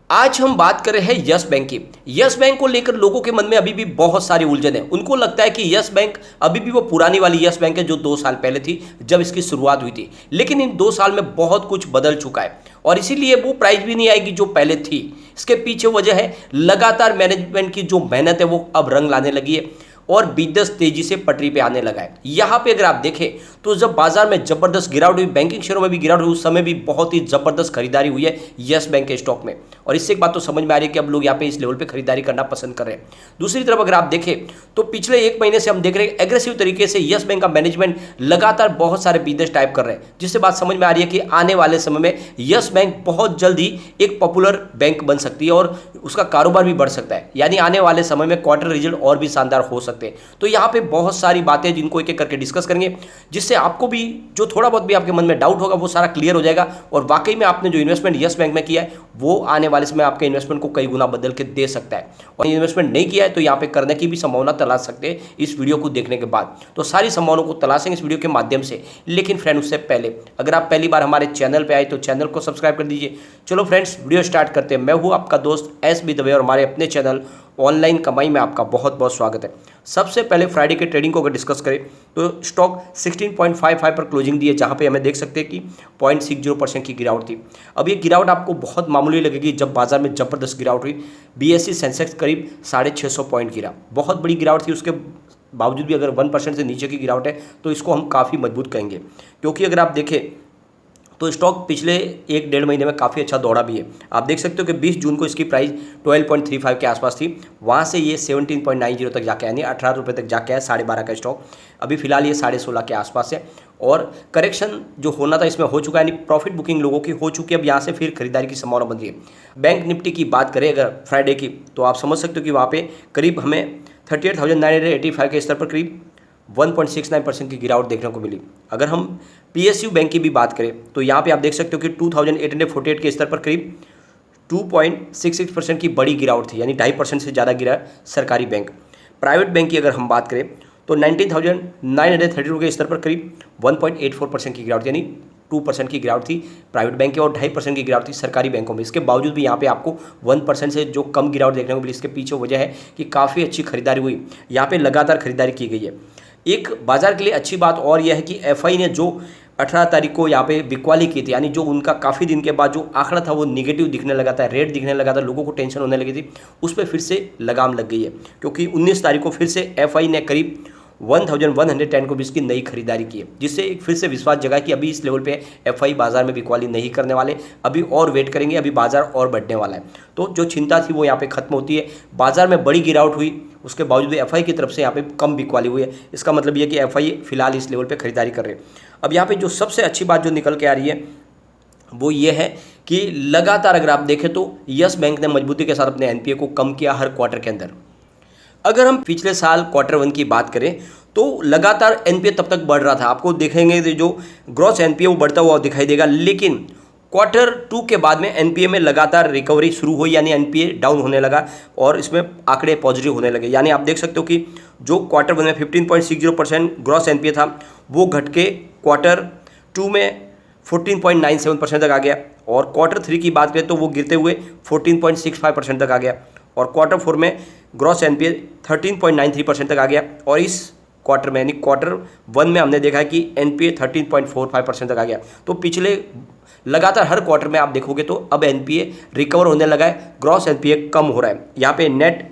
आज हम बात कर रहे हैं यस बैंक की। यस बैंक को लेकर लोगों के मन में अभी भी बहुत सारी उलझन है। उनको लगता है कि यस बैंक अभी भी वो पुरानी वाली यस बैंक है जो 2 साल पहले थी जब इसकी शुरुआत हुई थी, लेकिन इन 2 साल में बहुत कुछ बदल चुका है और इसीलिए वो प्राइस भी नहीं आएगी जो पहले थी। इसके पीछे वजह है लगातार मैनेजमेंट की जो मेहनत है वो अब रंग लाने लगी है और बिजनेस तेजी से पटरी पे आने लगा है। यहाँ पे अगर आप देखें तो जब बाजार में जबरदस्त गिरावट हुई, बैंकिंग शेयरों में भी गिरावट हुई, उस समय भी बहुत ही जबरदस्त खरीदारी हुई है यस बैंक के स्टॉक में। और इससे एक बात तो समझ में आ रही है कि अब लोग यहाँ पे इस लेवल पे खरीदारी करना पसंद कर रहे हैं। दूसरी तरफ अगर आप देखें तो पिछले 1 महीने से हम देख रहे हैं एग्रेसिव तरीके से यस बैंक का मैनेजमेंट लगातार बहुत सारे बिजनेस टाइप कर रहे हैं, जिससे बात समझ में आ रही है कि आने वाले समय में यस बैंक बहुत जल्द ही एक पॉपुलर बैंक बन सकती है और उसका कारोबार भी बढ़ सकता है। यानी आने वाले समय में क्वार्टर रिजल्ट और भी शानदार हो सकते हैं। तो यहाँ पे बहुत सारी बातें जिनको एक एक करके डिस्कस करेंगे, जिससे आपको भी जो थोड़ा बहुत भी आपके मन में डाउट होगा वो सारा क्लियर हो जाएगा और वाकई में आपने जो इन्वेस्टमेंट यस बैंक में किया है वो आने वाले समय आपके इन्वेस्टमेंट को कई गुना बदल के दे सकता है। और इन्वेस्टमेंट नहीं किया है तो यहाँ पे करने की भी संभावना तलाश सकते हैं इस वीडियो को देखने के बाद। तो सारी संभावनाओं को तलाशेंगे इस वीडियो के माध्यम से। लेकिन फ्रेंड उससे पहले अगर आप पहली बार हमारे चैनल पर आए तो चैनल को सब्सक्राइब कर दीजिए। चलो फ्रेंड्स वीडियो स्टार्ट करते हैं। मैं हूँ आपका दोस्त एस बी दवे और हमारे अपने चैनल ऑनलाइन कमाई में आपका बहुत बहुत स्वागत है। सबसे पहले फ्राइडे के ट्रेडिंग को अगर डिस्कस करें तो स्टॉक 16.55 पर क्लोजिंग दी है, जहां पे हमें देख सकते हैं कि 0.60% की गिरावट थी। अब ये गिरावट आपको बहुत मामूली लगेगी जब बाजार में जबरदस्त गिरावट हुई। बीएसई सेंसेक्स करीब 650 पॉइंट गिरा, बहुत बड़ी गिरावट थी। उसके बावजूद भी अगर 1% से नीचे की गिरावट है तो इसको हम काफ़ी मजबूत कहेंगे, क्योंकि अगर आप देखें तो स्टॉक पिछले 1-1.5 महीने में काफ़ी अच्छा दौड़ा भी है। आप देख सकते हो कि 20 जून को इसकी प्राइस 12.35 के आसपास थी, वहाँ से ये 17.90 तक जाके यानी 18 रुपये तक जाके है 12.5 का स्टॉक। अभी फिलहाल ये 16.5 के आसपास है और करेक्शन जो होना था इसमें हो चुका है, यानी प्रॉफिट बुकिंग लोगों की हो चुकी है। अब यहाँ से फिर खरीदारी की संभावना बन रही है। बैंक निफ्टी की बात करें अगर फ्राइडे की, तो आप समझ सकते हो कि वहाँ पर करीब हमें 38,985 के स्तर पर करीब 1.69% की गिरावट देखने को मिली। अगर हम पीएसयू बैंक की भी बात करें तो यहाँ पे आप देख सकते हो कि 2848 के स्तर पर करीब 2.66% की बड़ी गिरावट थी, यानी 2.5% से ज़्यादा गिरा सरकारी बैंक। प्राइवेट बैंक की अगर हम बात करें तो 19,932 के स्तर पर करीब 1.84% की गिरावट, यानी 2% की गिरावट थी प्राइवेट बैंक की और 2.5% की गिरावट थी सरकारी बैंकों में। इसके बावजूद भी यहाँ पे आपको 1% से जो कम गिरावट देखने को मिली, इसके पीछे वजह है कि काफ़ी अच्छी खरीदारी हुई। यहाँ पे लगातार खरीदारी की गई है। एक बाजार के लिए अच्छी बात और यह है कि एफआई ने जो 18 तारीख को यहाँ पे बिकवाली की थी, यानी जो उनका काफ़ी दिन के बाद जो आंकड़ा था वो निगेटिव दिखने लगा था, रेड दिखने लगा था, लोगों को टेंशन होने लगी थी, उस पर फिर से लगाम लग गई है। क्योंकि 19 तारीख को फिर से एफआई ने करीब 1110 को भी इसकी नई खरीदारी की है, जिससे एक फिर से विश्वास जगा कि अभी इस लेवल पे एफआई बाजार में बिकवाली नहीं करने वाले, अभी और वेट करेंगे, अभी बाजार और बढ़ने वाला है। तो जो चिंता थी वो यहाँ पे खत्म होती है। बाजार में बड़ी गिरावट हुई, उसके बावजूद भी एफआई की तरफ से यहाँ पे कम बिकवाली हुई है। इसका मतलब ये कि एफआई फिलहाल इस लेवल पे खरीदारी कर रहे हैं। अब यहाँ पे जो सबसे अच्छी बात जो निकल के आ रही है वो ये है कि लगातार अगर आप देखें तो यस बैंक ने मजबूती के साथ अपने एनपीए को कम किया हर क्वार्टर के अंदर। अगर हम पिछले साल Q1 की बात करें तो लगातार एनपीए तब तक बढ़ रहा था। आपको देखेंगे जो ग्रॉस एनपीए वो बढ़ता हुआ दिखाई देगा, लेकिन Q2 के बाद में एनपीए में लगातार रिकवरी शुरू हुई, यानी एनपीए डाउन होने लगा और इसमें आंकड़े पॉजिटिव होने लगे। यानी आप देख सकते हो कि जो Q1 में 15.60% ग्रॉस एनपीए था वो घट के Q2 में 14.97% तक आ गया और Q3 की बात करें तो वो गिरते हुए 14.65% तक आ गया और Q4 में ग्रॉस एनपीए 13.93% तक आ गया और इस क्वार्टर में यानी Q1 में हमने देखा है कि एनपीए 13.45% तक आ गया। तो पिछले लगातार हर क्वार्टर में आप देखोगे तो अब एनपीए रिकवर होने लगा है, ग्रॉस एनपीए कम हो रहा है। यहाँ पे नेट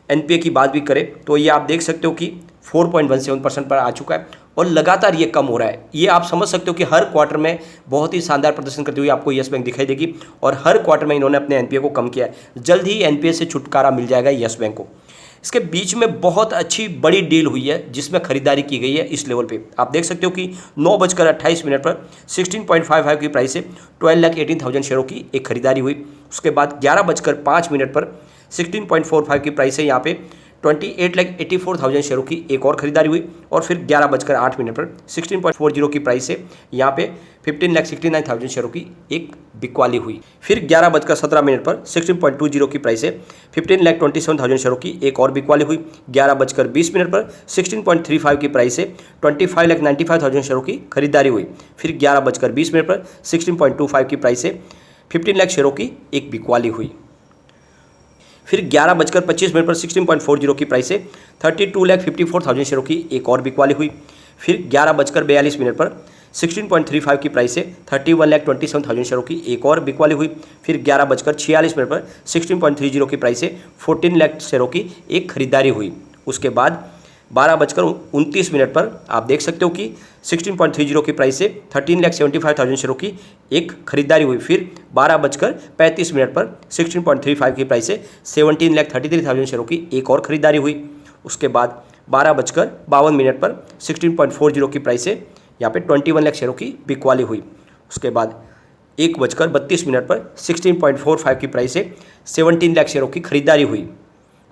एनपीए की बात भी करें तो ये आप देख सकते हो कि 4.17% पर आ चुका है और लगातार ये कम हो रहा है। ये आप समझ सकते हो कि हर क्वार्टर में बहुत ही शानदार प्रदर्शन करती हुई आपको यस बैंक दिखाई देगी और हर क्वार्टर में इन्होंने अपने एनपीए को कम किया है। जल्द ही एनपीए से छुटकारा मिल जाएगा यस बैंक को। इसके बीच में बहुत अच्छी बड़ी डील हुई है जिसमें खरीदारी की गई है इस लेवल पे। आप देख सकते हो कि 9:28 पर 16.55 की प्राइस से 12,18,000 शेयरों की एक खरीदारी हुई। उसके बाद 11:05 पर 16.45 की प्राइस से यहाँ पे 28,84,000 शेयरों की एक और खरीदारी हुई और फिर 11:08 पर 16.40 की प्राइस से यहाँ पे 15,69,000 शेयरों की एक बिकवाली हुई। फिर 11:17 पर 16.20 की प्राइस से 15,27,000 शेयरों की एक और बिकवाली हुई। 11:20 पर 16.35 की प्राइस से 25,95,000 शेयरों की खरीदारी हुई। फिर 11:20 पर 16.25 की प्राइस से 15 लाख शेयरों की एक बिकवाली हुई। फिर 11:25 पर 16.40 की प्राइस से 32,54,000 शेयरों की एक और बिकवाली हुई। फिर 11:42 पर 16.35 की प्राइस से 31,27,000 शेयरों की एक और बिकवाली हुई। फिर 11:46 पर 16.30 की प्राइस से 14 लाख शेयरों की एक खरीदारी हुई। उसके बाद 12:29 पर आप देख सकते हो कि 16.30 की प्राइस से 13,75,000 शेयरों की एक खरीदारी हुई। फिर 12:35 पर 16.35 की प्राइस से 17,33,000 शेयरों की एक और खरीदारी हुई। उसके बाद 12:52 पर 16.40 की प्राइस से यहाँ पे 21 लाख शेयरों की बिकवाली हुई। उसके बाद 1:32 पर 16.45 की प्राइस से 17 लाख शेयरों की खरीदारी हुई।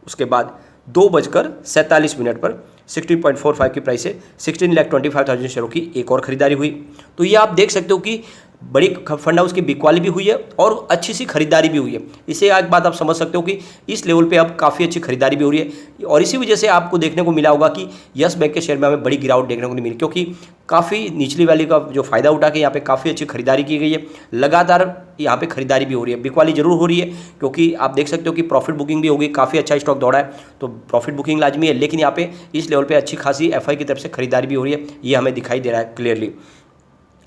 उसके बाद 2:47 पर 16.45 की प्राइस से 16,25,000 शेयरों की एक और खरीदारी हुई। तो ये आप देख सकते हो कि बड़ी फंड हाउस की बिकवाली भी हुई है और अच्छी सी खरीदारी भी हुई है। इससे एक बात आप समझ सकते हो कि इस लेवल पे अब काफ़ी अच्छी खरीदारी भी हो रही है और इसी वजह से आपको देखने को मिला होगा कि यस बैंक के शेयर में हमें बड़ी गिरावट देखने को नहीं मिली, क्योंकि काफ़ी निचली वैल्यू का जो फायदा उठा के यहाँ पे काफ़ी अच्छी खरीदारी की गई है। लगातार यहाँ पे खरीदारी भी हो रही है, बिकवाली जरूर हो रही है, क्योंकि आप देख सकते हो कि प्रॉफिट बुकिंग भी होगी, काफ़ी अच्छा स्टॉक दौड़ा है तो प्रॉफिट बुकिंग लाजमी है। लेकिन यहाँ पे इस लेवल पे अच्छी खासी एफआई की तरफ से खरीदारी भी हो रही है, ये हमें दिखाई दे रहा है क्लियरली।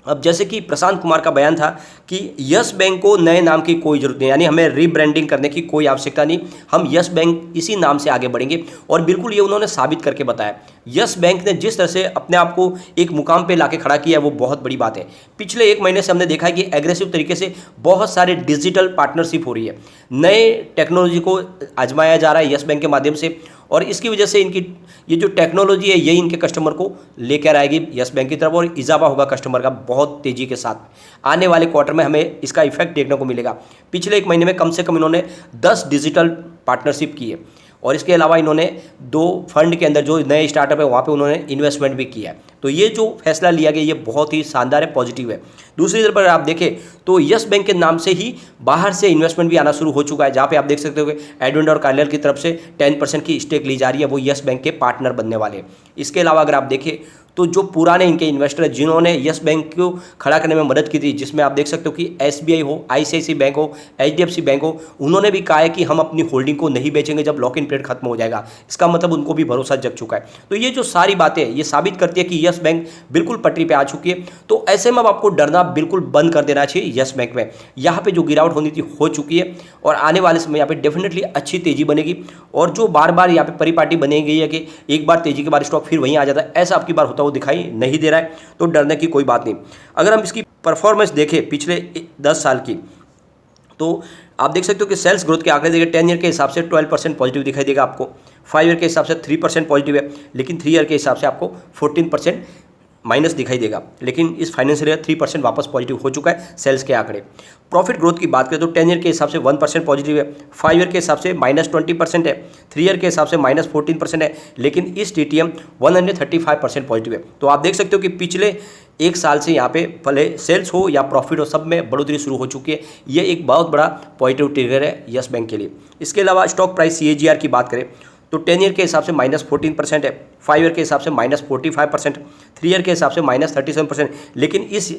अब जैसे कि प्रशांत कुमार का बयान था कि यस बैंक को नए नाम की कोई जरूरत नहीं, यानी हमें रीब्रांडिंग करने की कोई आवश्यकता नहीं, हम यस बैंक इसी नाम से आगे बढ़ेंगे। और बिल्कुल ये उन्होंने साबित करके बताया। यस बैंक ने जिस तरह से अपने आप को एक मुकाम पे लाके खड़ा किया है वो बहुत बड़ी बात है। पिछले एक महीने से हमने देखा है कि एग्रेसिव तरीके से बहुत सारे डिजिटल पार्टनरशिप हो रही है, नए टेक्नोलॉजी को आजमाया जा रहा है यस बैंक के माध्यम से, और इसकी वजह से इनकी ये जो टेक्नोलॉजी है यही इनके कस्टमर को लेकर आएगी यस बैंक की तरफ, और इजाफा होगा कस्टमर का बहुत तेज़ी के साथ। आने वाले क्वार्टर में हमें इसका इफेक्ट देखने को मिलेगा। पिछले एक महीने में कम से कम इन्होंने 10 डिजिटल पार्टनरशिप की है, और इसके अलावा इन्होंने 2 फंड के अंदर जो नए स्टार्टअप है वहाँ पे उन्होंने इन्वेस्टमेंट भी किया है। तो ये जो फैसला लिया गया ये बहुत ही शानदार है, पॉजिटिव है। दूसरी तरफ पर आप देखें तो यस बैंक के नाम से ही बाहर से इन्वेस्टमेंट भी आना शुरू हो चुका है, जहाँ पे आप देख सकते हो कि एडवेंट और कार्लियर की तरफ से 10% की स्टेक ली जा रही है, वो यस बैंक के पार्टनर बनने वाले हैं। इसके अलावा अगर आप देखें तो जो पुराने इनके इन्वेस्टर हैं जिन्होंने यस बैंक को खड़ा करने में मदद की थी, जिसमें आप देख सकते हो कि एसबीआई हो, आईसीआईसीआई बैंक हो, एचडीएफसी बैंक हो, उन्होंने भी कहा है कि हम अपनी होल्डिंग को नहीं बेचेंगे जब लॉक इन पीरियड खत्म हो जाएगा। इसका मतलब उनको भी भरोसा जग चुका है। तो ये जो सारी बातें ये साबित करती है कि यस बैंक बिल्कुल पटरी पे आ चुकी है। तो ऐसे में अब आपको डरना बिल्कुल बंद कर देना चाहिए। यस बैंक में यहाँ पे जो गिरावट होनी थी हो चुकी है, और आने वाले समय यहाँ पे डेफिनेटली अच्छी तेजी बनेगी। और जो बार बार यहाँ पे परिपाटी बनी गई है कि एक बार तेजी के बाद स्टॉक फिर वहीं आ जाता है, ऐसा आपकी बार होता हुआ दिखाई नहीं दे रहा है, तो डरने की कोई बात नहीं। अगर हम इसकी परफॉर्मेंस देखें पिछले 10 साल की, तो आप देख सकते हो कि सेल्स ग्रोथ के आंकड़े देखिए 10 ईयर के हिसाब से 12% पॉजिटिव दिखाई देगा आपको, 5 ईयर के हिसाब से 3% पॉजिटिव है, लेकिन 3 ईयर के हिसाब से आपको 14% माइनस दिखाई देगा। लेकिन इस फाइनेंशियल ईयर 3% वापस पॉजिटिव हो चुका है सेल्स के आंकड़े। प्रॉफिट ग्रोथ की बात करें तो 10 ईयर के हिसाब से 1% पॉजिटिव है, 5 ईयर के हिसाब से -20% है, 3 ईयर के हिसाब से -14% है, लेकिन इस टीटीएम 135% पॉजिटिव है। तो आप देख सकते हो कि पिछले एक साल से यहाँ पे भले सेल्स हो या प्रॉफिट हो, सब में बढ़ोतरी शुरू हो चुकी है। ये एक बहुत बड़ा पॉजिटिव ट्रिगर है यस बैंक के लिए। इसके अलावा स्टॉक प्राइस CAGR की बात करें तो 10 ईयर के हिसाब से -14% है, 5 ईयर के हिसाब से -45%, 3 ईयर के हिसाब से -37%, लेकिन इस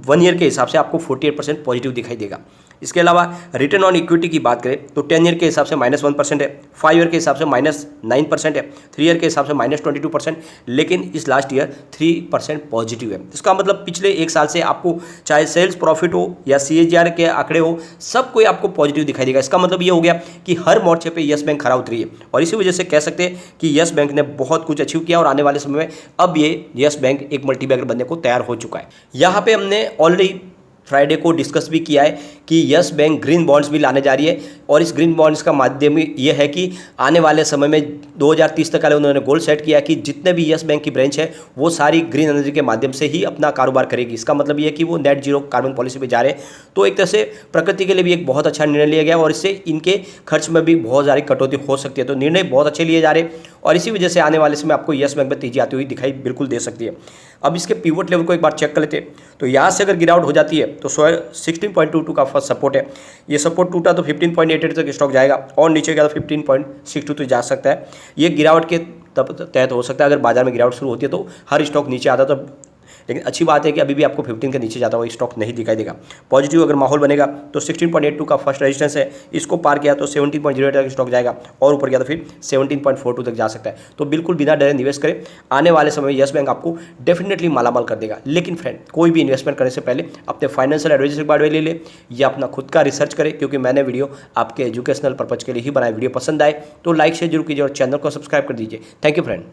1 ईयर के हिसाब से आपको 48% पॉजिटिव दिखाई देगा। इसके अलावा रिटर्न ऑन इक्विटी की बात करें तो 10 ईयर के हिसाब से -1% है, 5 ईयर के हिसाब से -9% है, 3 ईयर के हिसाब से -22%, लेकिन इस लास्ट ईयर 3% पॉजिटिव है। इसका मतलब पिछले एक साल से आपको चाहे सेल्स प्रॉफिट हो या CAGR के आंकड़े हो, सब कोई आपको पॉजिटिव दिखाई देगा। इसका मतलब ये हो गया कि हर मोर्चे पे यस बैंक खरा उतरी है, और इसी वजह से कह सकते हैं कि यस बैंक ने बहुत कुछ अचीव किया, और आने वाले समय में अब ये यस बैंक एक मल्टीबैगर बनने को तैयार हो चुका है। यहाँ पे हमने ऑलरेडी फ्राइडे को डिस्कस भी किया है कि यस बैंक ग्रीन बॉन्ड्स भी लाने जा रही है, और इस ग्रीन बॉन्ड्स का माध्यम ये है कि आने वाले समय में 2030 तक वाले उन्होंने गोल सेट किया कि जितने भी यस बैंक की ब्रांच है वो सारी ग्रीन एनर्जी के माध्यम से ही अपना कारोबार करेगी। इसका मतलब ये है कि वो नेट जीरो कार्बन पॉलिसी पे जा रहे हैं। तो एक तरह से प्रकृति के लिए भी एक बहुत अच्छा निर्णय लिया गया, और इससे इनके खर्च में भी बहुत सारी कटौती हो सकती है। तो निर्णय बहुत अच्छे लिए जा रहे हैं, और इसी वजह से आने वाले समय आपको यस बैंक में तेजी आती हुई दिखाई बिल्कुल दे सकती है। अब इसके पिवट लेवल को एक बार चेक कर लेते हैं। तो यहाँ से अगर गिरावट हो जाती है तो 16.22 का फर्स्ट सपोर्ट है, ये सपोर्ट टूटा तो 15.88 तक स्टॉक जाएगा, और नीचे गया तो 15.62 तक जा सकता है। ये गिरावट के तहत हो सकता है। अगर बाजार में गिरावट शुरू होती है तो हर स्टॉक नीचे आता है, तो लेकिन अच्छी बात है कि अभी भी आपको 15 के नीचे जाता हुआ स्टॉक नहीं दिखाई देगा। पॉजिटिव अगर माहौल बनेगा तो 16.82 का फर्स्ट रेजिस्टेंस है, इसको पार किया तो 17.08 तक स्टॉक जाएगा और ऊपर गया तो फिर 17.42 तक जा सकता है। तो बिल्कुल बिना डरे निवेश करें, आने वाले समय में यस बैंक आपको डेफिनेटली मालामाल कर देगा। लेकिन फ्रेंड, कोई भी इन्वेस्टमेंट करने से पहले अपने फाइनेंशियल एडवाइजर के बारे में ले ले या अपना खुद का रिसर्च करें, क्योंकि मैंने वीडियो आपके एजुकेशनल पर्पज के लिए ही बनाया। वीडियो पसंद आए तो लाइक शेयर जरूर कीजिए और चैनल को सब्सक्राइब कर दीजिए। Thank you friend.